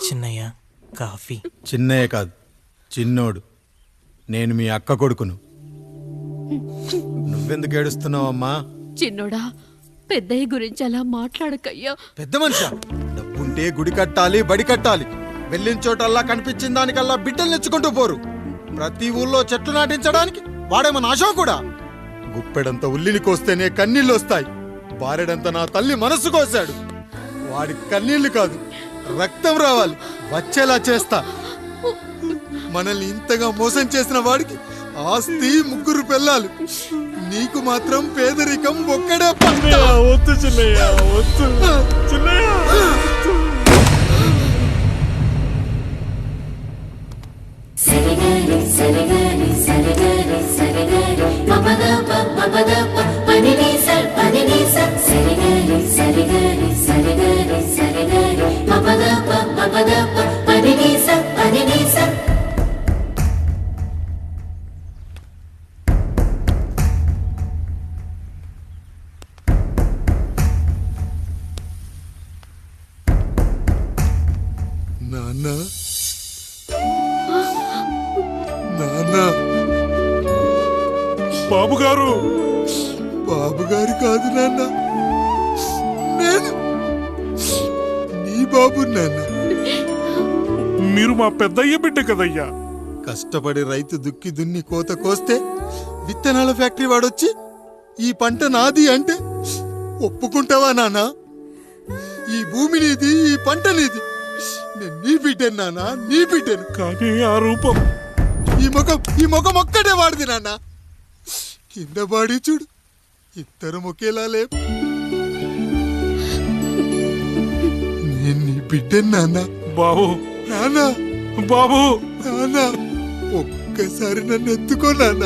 Chinnaiah coffee. Chinnaiah కాదు, చిన్నోడు. నేను మీ అక్క కొడుకును. నువ్వెందుకు ఏడుస్తున్నావు అమ్మా? చిన్నోడా, పెద్దయ్య గురించి అలా మాట్లాడకయ్యా. పెద్ద మనిషా, డబ్బుంటే గుడి కట్టాలి, బడి కట్టాలి. వెళ్ళిన చోటల్లా కనిపించిన దానికల్లా బిడ్డలు నెచ్చుకుంటూ పోరు. ప్రతి ఊళ్ళో చెట్లు నాటించడానికి వాడేమో నాశం కూడా. గుప్పెడంత ఉల్లిని కోస్తేనే కన్నీళ్ళు వస్తాయి. బారెడంత నా తల్లి మనస్సు కోసాడు. వాడి కన్నీళ్లు కాదు, రక్తం రావాలి, వచ్చేలా చేస్తా. మనల్ని ఇంతగా మోసం చేసిన వాడికి ఆస్తి 3 పిల్లలు. నీకు మాత్రం పేదరికం ఒక్కడే. వద్దు చిన్నయ్య, వద్దు చిన్నయ్య. నాన్న, నాన్న. బాబుగారు. బాబుగారు కాదు నాన్న, నేను నీ బాబు. నాన్న, మీరు మా పెద్దయ్య బిడ్డ కదయ్యా. కష్టపడి రైతు దుక్కి దున్ని కోత కోస్తే విత్తనాల ఫ్యాక్టరీ వాడొచ్చి ఈ పంట నాది అంటే ఒప్పుకుంటావా నాన్న? ఈ భూమి నీది, ఈ పంట నీది. నేను నీ బిడ్డను నాన్న, నీ బిడ్డను. కానీ ఆ రూపం, ఈ ముఖం ఒక్కటే వాడిది నాన్న. కింద బాడీ చూడు, ఇద్దరం ఒకేలా లేవు. నేను నీ బిడ్డను నాన్న. బాబు, నాన్న, బాబు, నాన్న, ఒక్కసారి నన్ను ఎత్తుకో నాన్న.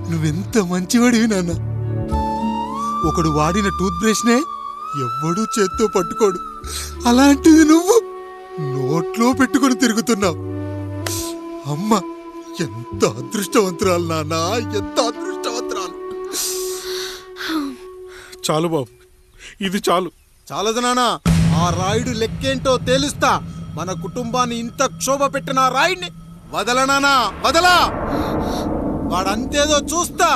నువ్వెంత మంచివాడివి నాన్న. ఒకడు వాడిన టూత్ బ్రష్ నే ఎవ్వడూ చేత్తో పట్టుకోడు. అలాంటిది నువ్వు నోట్లో పెట్టుకుని తిరుగుతున్నావు. అమ్మ ఎంత అదృష్టవంతురాలు నాన్న, ఎంత అదృష్టవంతురాలు. చాలు బాబు, ఇది చాలు. చాలదు నాన్న, ఆ రాయుడు లెక్కేంటో తేలుస్తా. మన కుటుంబాన్ని ఇంత క్షోభ పెట్టిన ఆ రాయుడిని వదలనానా, వదలా. వాడంతేదో చూస్తా.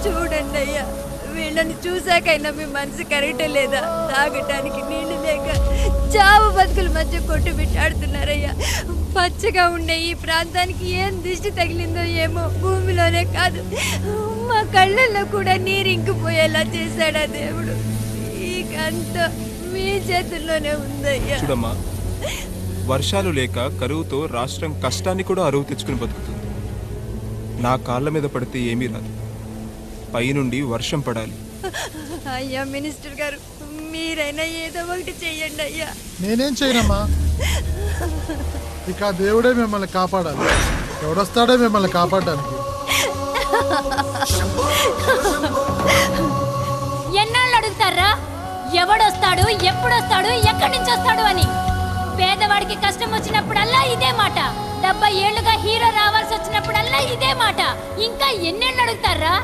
చూడండి అయ్యా, వీళ్ళని చూసాకైనా మీ మనసు కరెక్ట్ లేదా? తాగటానికి నీళ్లు లేక చావు బతుకుల మధ్య కొట్టు బిట్టాడుతున్నారయ్యా. పచ్చగా ఉండే ఈ ప్రాంతానికి ఏం దిష్టి తగిలిందో ఏమో. భూమిలోనే కాదు, మా కళ్ళల్లో కూడా నీరు ఇంకిపోయేలా చేశాడా దేవుడు. ఈకంతా మీ చేతుల్లోనే ఉందయ్యా. చూడమ్మా, వర్షాలు లేక కరువుతో రాష్ట్రం కష్టాన్ని కూడా అరువు తెచ్చుకుని బతుకుతుంది. నా కాళ్ళ మీద పడితే ఏమీ రాదు, పైనుండి వర్షం పడాలి. అయ్యా మినిస్టర్ గారు, మీరైనా ఏదో ఒకటి చెయ్యండి అయ్యా. నేనేం చేయనమ్మా, ఇక దేవుడే మిమ్మల్ని కాపాడాలి. ఎవడొస్తాడే మిమ్మల్ని కాపాడడానికి? ఎన్నాళ్ళు అడుగుతారా ఎవడొస్తాడు, ఎప్పుడొస్తాడు, ఎక్కడి నుంచి వస్తాడు అని? పేదవాడికి కష్టం వచ్చినప్పుడల్లా ఇదే మాట. 70 ఏళ్లుగా హీరో రావాల్సి వచ్చినప్పుడల్లా ఇదే మాట. ఇంకా ఎన్నేళ్ళు అడుగుతారా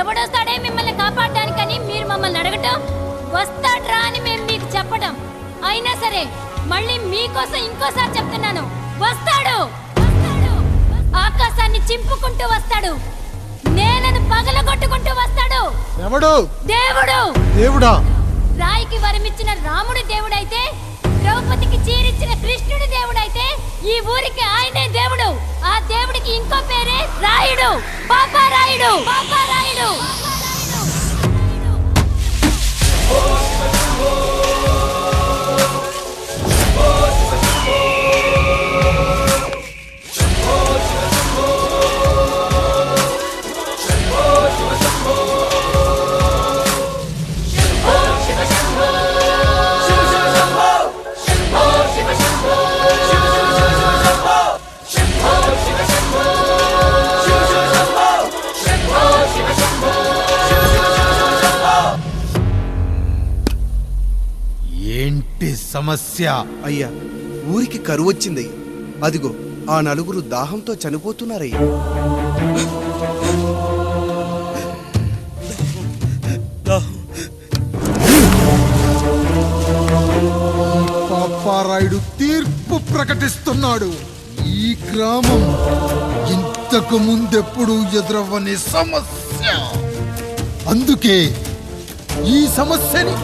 ఎవడొస్తాడే మిమ్మల్ని కాపాడడానికని? మీరు మమ్మల్ని అడగటం, వస్తాడ్రా అని మేము మీకు చెప్పడం. అయినా సరే మళ్ళీ మీకోసం ఇంకోసారి చెప్తున్నాను, వస్తాడు. ఆకాశాన్ని చింపుకుంటూ వస్తాడు, నేలను పగలగొట్టుకుంటూ వస్తాడు. ఎవడు? దేవుడు. దేవుడా? రాయికి వరమిచ్చిన రాముడి దేవుడైతే, ద్రౌపదికి చీరిచ్చిన కృష్ణుడి దేవుడైతే, ఈ ఊరికి ఆయనే దేవుడు. ఆ దేవుడికి ఇంకో పేరే రాయుడు. పాపా రాయుడు. పాపా రాయుడు. ఏంటి సమస్య? అయ్యా, ఊరికి కరువు వచ్చిందయ్యా. అదిగో ఆ నలుగురు దాహంతో చనిపోతున్నారయ్యా. పాపారాయుడు తీర్పు ప్రకటిస్తున్నాడు. ఈ గ్రామం ఇంతకు ముందెప్పుడు ఎదురవ్వని సమస్య. అందుకే ఈ సమస్యని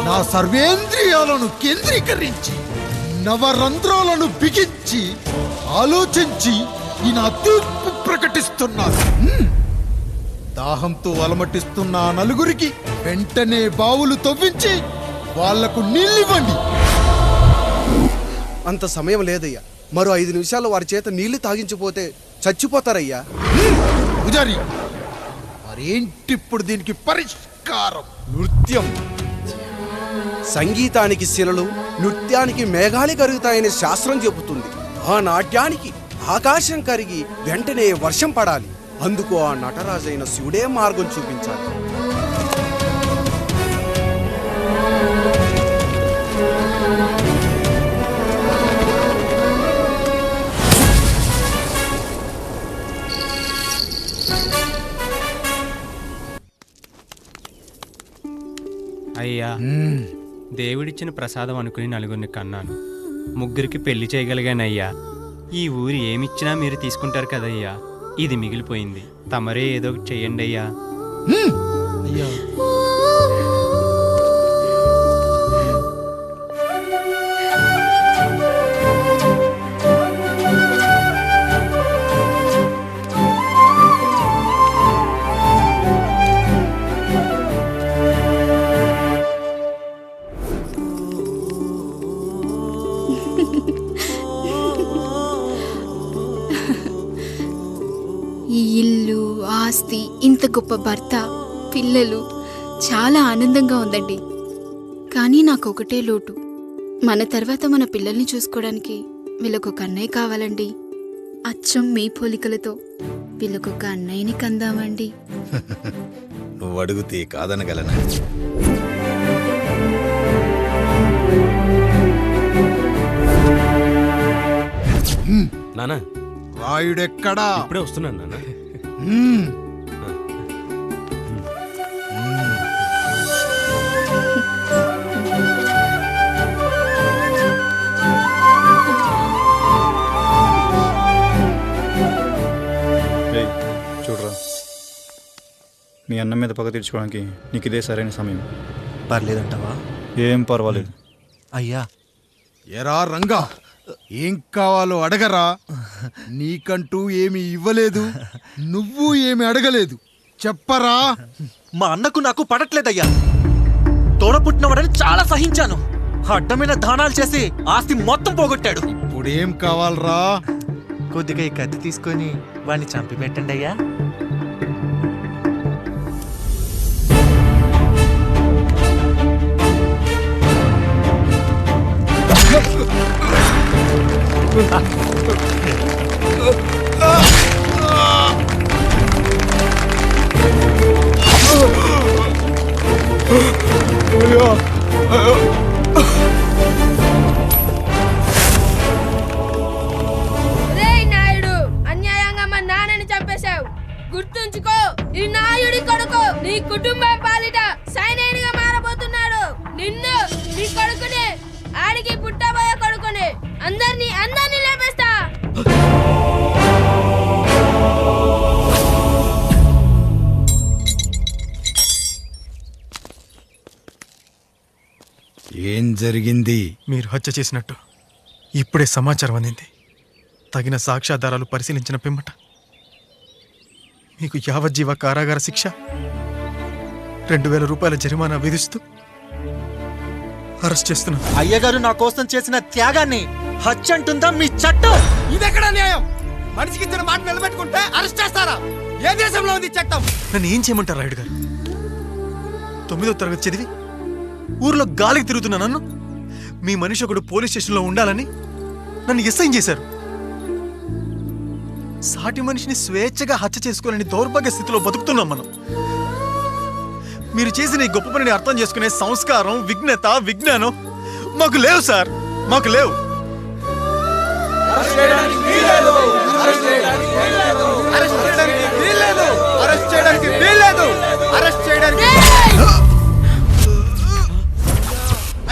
నా సర్వేంద్రియాలను కేంద్రీకరించి నవరంధ్రాలను బిగించి ఆలోచించి ఈ నా తీర్పు ప్రకటిస్తున్నాను. దాహంతో అలమటిస్తున్న ఆ నలుగురికి వెంటనే బావులు తవ్వించి వాళ్లకు నీళ్ళివ్వండి. అంత సమయం లేదయ్యా. మరో 5 నిమిషాల్లో వారి చేత నీళ్లు తాగించిపోతే చచ్చిపోతారయ్యా. పూజారి, మరేంటిప్పుడు దీనికి పరిష్కారం? నృత్యం. సంగీతానికి శిలలు, నృత్యానికి మేఘాలు కరుగుతాయని శాస్త్రం చెబుతుంది. ఆ నాట్యానికి ఆకాశం కరిగి వెంటనే వర్షం పడాలి. అందుకు ఆ నటరాజైన శివుడే మార్గం చూపించాలి. అయ్యా, దేవుడిచ్చిన ప్రసాదం అనుకుని నలుగురిని కన్నాను. 3 పెళ్లి చేయగలిగానయ్యా. ఈ ఊరు ఏమిచ్చినా మీరు తీసుకుంటారు కదయ్యా. ఇది మిగిలిపోయింది. తమరే ఏదో ఒకటి చెయ్యండి అయ్యా. ఈ ఇల్లు, ఆస్తి, ఇంత గొప్ప భర్త, పిల్లలు, చాలా ఆనందంగా ఉందండి. కానీ నాకు ఒకటే లోటు. మన తర్వాత మన పిల్లల్ని చూసుకోవడానికి వీళ్ళకొక అన్నయ్య కావాలండి. అచ్చం మీ పోలికలతో వీళ్ళకొక అన్నయ్యని కందామండి. నువ్వు అడిగితే కాదనగలనా? నానా, రాయుడెక్కడా? ఇప్పుడే వస్తున్నాను నాన్న. చూడరా, మీ అన్న మీద పగ తీర్చుకోవడానికి నీకు ఇదే సరైన సమయం. పర్లేదంటావా? ఏం పర్వాలేదు. అయ్యా, ఎరా రంగా, ఏం కావాలో అడగరా. నీకంటూ ఏమి ఇవ్వలేదు, నువ్వు ఏమి అడగలేదు. చెప్పరా. మా అన్నకు నాకు పడట్లేదయ్యా. తోడ పుట్టినవాడని చాలా సహించాను. అడ్డమైన దానాలు చేసి ఆస్తి మొత్తం పోగొట్టాడు. ఇప్పుడేం కావాలరా? కొద్దిగా ఈ కత్తి తీసుకొని వాడిని చంపి పెట్టండి అయ్యా. రేయ్ నాయుడు, అన్యాయంగా మా నాన్నని చంపేశావు. గుర్తుంచుకో, ఈ నాయుడి కొడుకు నీ కుటుంబం పాలిట సైనికుడిగా మారబోతున్నాడు. నిన్ను, నీ కొడుకుని, ఆడికి పుట్టబోయే కొడుకుని అందరినీ లేపేస్తా. ఏం జరిగింది? మీరు హత్య చేసినట్టు ఇప్పుడే సమాచారం అందింది. తగిన సాక్ష్యాధారాలు పరిశీలించిన పిమ్మట మీకు యావజ్జీవ కారాగార శిక్ష, 2000 రూపాయల జరిమానా విధిస్తూ అరెస్ట్ చేస్తున్నాను. అయ్యగారు నా కోసం చేసిన త్యాగాన్ని హత్య అంటుందా మీ చట్టం? ఇదెక్కడ న్యాయం? మనిషికి ఇచ్చిన మాట నిలబెట్టుకుంటే అరెస్ట్ చేస్తారా? ఏ దేశంలో ఉంది చట్టం? నన్ను ఏం చేయమంటారు రాయుడు గారు? 9వ తరగతి చదివి ఊర్లో గాలికి తిరుగుతున్నా నన్ను మీ మనిషి ఒకడు పోలీస్ స్టేషన్లో ఉండాలని నన్ను ఎస్ఐన్ చేశారు. సాటి మనిషిని స్వేచ్ఛగా హత్య చేసుకోవాలని దౌర్భాగ్య స్థితిలో బతుకుతున్నాం మనం. మీరు చేసిన ఈ గొప్ప పనిని అర్థం చేసుకునే సంస్కారం, విజ్ఞత, విజ్ఞానం మాకు లేవు సార్, మాకు లేవు.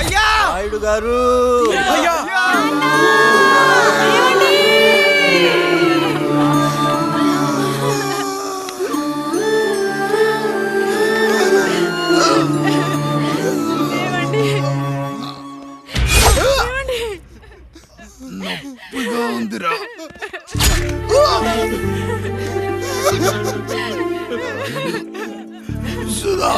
అయ్యా నాయుడు గారు, అయ్యా నొప్పిగా ఉందిరా. సుధా,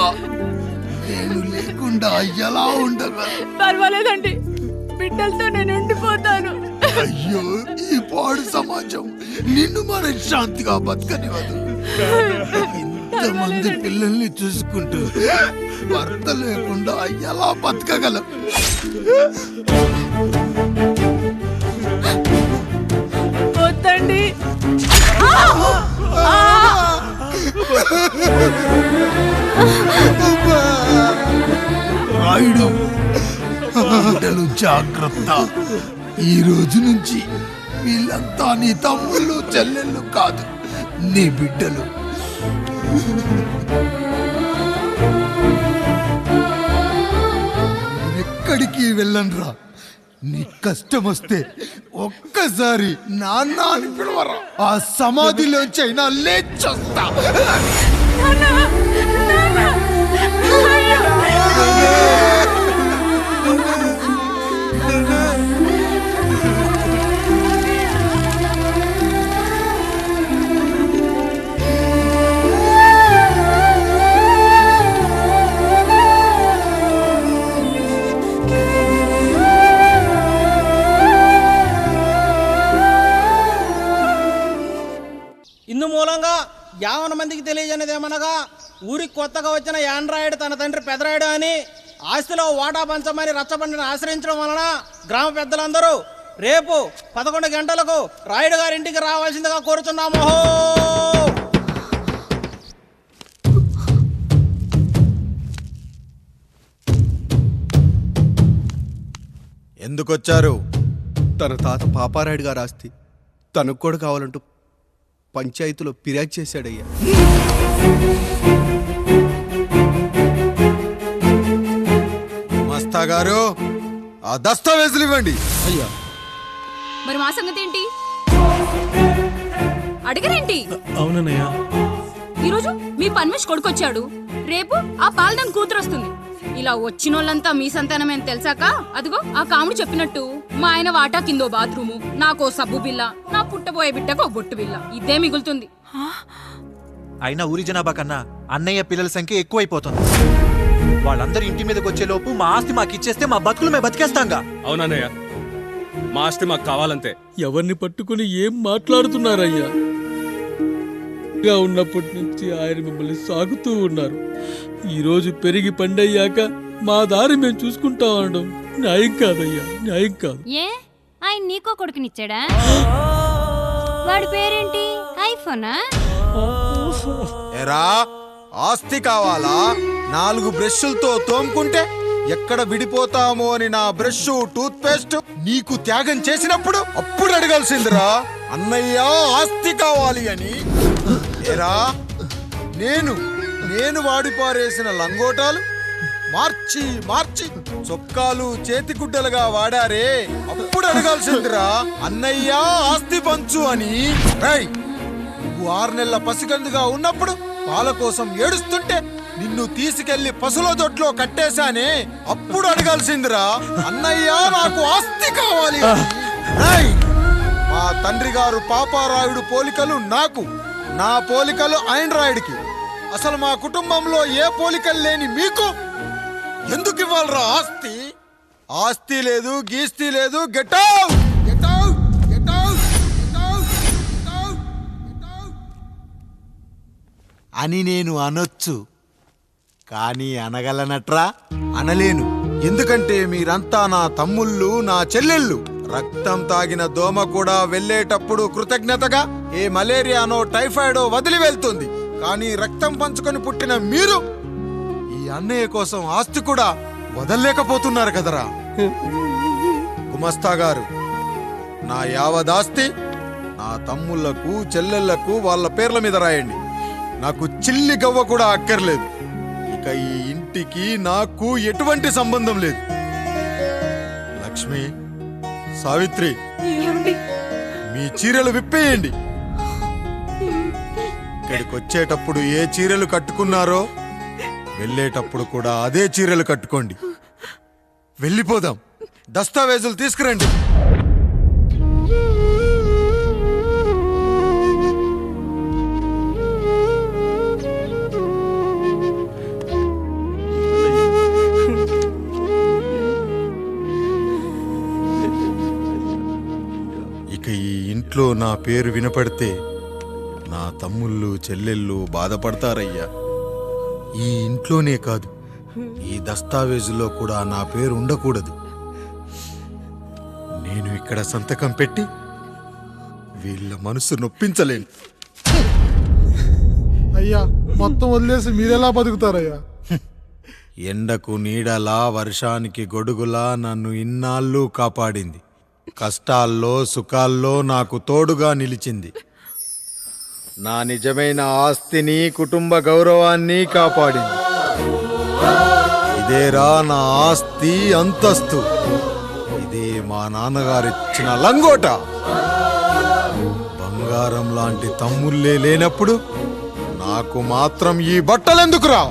నేను లేకుండా ఎలా ఉండగా? పర్వాలేదండి, బిడ్డలతో నేను ఉండిపోతాను. అయ్యో, ఈ పాడు సమాజం నిన్ను మనశ్శాంతిగా బతకనివ్వదు. ఇంతమంది పిల్లల్ని చూసుకుంటూ భర్త లేకుండా ఎలా బతకగలం? వద్దండి. రాయుడు, బిడ్డలు జాగ్రత్త. ఈ రోజు నుంచి వీళ్ళంతా నీ తమ్ముళ్ళు చెల్లెళ్ళు కాదు, నీ బిడ్డలు. ఎక్కడికి వెళ్ళనురా. నీ కష్టం వస్తే ఒక్కసారి నాన్న అని పిలవరా. ఆ సమాధిలోంచి అయినా లేచొస్తా. ఇందు మూలంగా 50 మందికి తెలియజేయనిదేమనగా, ఊరికి కొత్తగా వచ్చిన యాండ్రాయిడ్ తన తండ్రి పెదరాయుడు అని ఆస్తిలో వాటా పంచమని రచ్చబండిని ఆశ్రయించడం వలన గ్రామ పెద్దలందరూ రేపు 11 గంటలకు రాయుడు గారింటికి రావాల్సిందిగా కోరుచున్నాము. ఎందుకొచ్చారు? తన తాత పాపారాయుడు గారు ఆస్తి తనకు కూడా కావాలంటూ పంచాయతీలో ఫిర్యాదు చేశాడయ్యా. మస్తా గారు, ఆ దస్తావేజులు ఇవ్వండి. అయ్యా, మరి మా సంగతి ఏంటి? అడగరేంటి? అవునన్నయ్యా, ఈరోజు మీ పన్మేష్ కొడుకొచ్చాడు, రేపు ఆ పాలదం కూతురు వస్తుంది. ఇలా వచ్చినోళ్ళంతా మీ సంతానమేని తెలిసాక అదిగో ఆ కాముడు చెప్పినట్టు మా ఆయన వాటా కిందో బాత్రూము, నాకో సబ్బు బిల్ల, నా పుట్టబోయే బిడ్డకు ఒక బొట్టు బిల్ల, ఇదే మిగులుతుంది. అయినా ఊరి జనాభా కన్నా అన్నయ్య పిల్లల సంఖ్య ఎక్కువైపోతుంది. వాళ్ళందరూ ఇంటి మీదకి వచ్చే లోపు మా ఆస్తి మాకు ఇచ్చేస్తే మా బతుకులు మేము బతికేస్తాంగా. అవునన్నయ్య, మా ఆస్తి మాకు కావాలంతే. ఎవరిని పట్టుకుని ఏం మాట్లాడుతున్నారయ్యా? గా ఉన్నప్పటి నుంచి ఆయన మిమ్మల్ని సాగుతూ ఉన్నారు. ఈరోజు పెరిగి పండయ్యాక మా దారి మేము చూసుకుంటాం అనడం న్యాయం కాదయ్యా, న్యాయం కాదు. ఏ ఆయన నీకో కొడుకునిచ్చాడా? వాడి పేరేంటి? ఐఫోనా? ఎరా, ఆస్తి కావాలా? 4 బ్రష్లతో తోముకుంటే ఎక్కడ విడిపోతామో అని నా బ్రష్, టూత్ పేస్ట్ నీకు త్యాగం చేసినప్పుడు అప్పుడు అడగాల్సిందిరా, అన్నయ్య ఆస్తి కావాలి అని. ఎరా, నేను వాడిపారేసిన లంగోటాలు మార్చి మార్చి చొక్కాలు చేతిగుడ్డలుగా వాడారే, అప్పుడు అడగాల్సిందిరా, అన్నయ్య ఆస్తి పంచు అని. నువ్వు 6 నెలల పసిగందుగా ఉన్నప్పుడు పాల కోసం ఏడుస్తుంటే నిన్ను తీసుకెళ్లి పసుల దొడ్లో కట్టేశానే, అప్పుడు అడగాల్సిందిరా, అన్నయ్య నాకు ఆస్తి కావాలి. మా మా తండ్రి గారు పాపారాయుడు పోలికలు నాకు, నా పోలికలు ఆండ్రాయిడ్కి. అసలు మా కుటుంబంలో ఏ పోలికలు లేని మీకు ఎందుకు ఇవ్వాలరా ఆస్తి? ఆస్తి లేదు, గీస్తి లేదు. Get out, get out, get out, get out, get out, get out అని నేను అనొచ్చు, కానీ అనగలనట్రా? అనలేను. ఎందుకంటే మీరంతా నా తమ్ముళ్ళు, నా చెల్లెళ్ళు. రక్తం తాగిన దోమ కూడా వెళ్ళేటప్పుడు కృతజ్ఞతగా ఏ మలేరియానో టైఫాయిడో వదిలి వెళ్తుంది. కానీ రక్తం పంచుకొని పుట్టిన మీరు ఈ అన్నయ్య కోసం ఆస్తి కూడా వదల్లేకపోతున్నారు కదరా. గుమస్తా గారు, నా యావదాస్తి నా తమ్ముళ్లకు, చెల్లెళ్లకు వాళ్ళ పేర్ల మీద రాయండి. నాకు చిల్లి గవ్వ కూడా అక్కర్లేదు. ఇక ఈ ఇంటికి నాకు ఎటువంటి సంబంధం లేదు. లక్ష్మి, సావిత్రి, మీ చీరలు విప్పేయండి. ఇక్కడికి వచ్చేటప్పుడు ఏ చీరలు కట్టుకున్నారో వెళ్ళేటప్పుడు కూడా అదే చీరలు కట్టుకోండి. వెళ్ళిపోదాం. దస్తావేజులు తీసుకురండి. ఇక ఈ ఇంట్లో నా పేరు వినపడితే నా తమ్ముళ్ళు, చెల్లెళ్ళు బాధపడతారయ్యా. ఈ ఇంట్లోనే కాదు, ఈ దస్తావేజులో కూడా నా పేరు ఉండకూడదు. నేను ఇక్కడ సంతకం పెట్టి వీళ్ళ మనసు నొప్పించలేను. అయ్యా, మొత్తం వదిలేసి మీరెలా బతుకుతారయ్యా? ఎండకు నీడలా, వర్షానికి గొడుగులా నన్ను ఇన్నాళ్ళు కాపాడింది. కష్టాల్లో, సుఖాల్లో నాకు తోడుగా నిలిచింది. నా నిజమైన ఆస్తిని, కుటుంబ గౌరవాన్ని కాపాడింది. ఇదేరా నా ఆస్తి, అంతస్తు. ఇదే మా నాన్నగారిచ్చిన లంగోట. బంగారం లాంటి తమ్ముళ్ళే లేనప్పుడు నాకు మాత్రం ఈ బట్టలెందుకురా?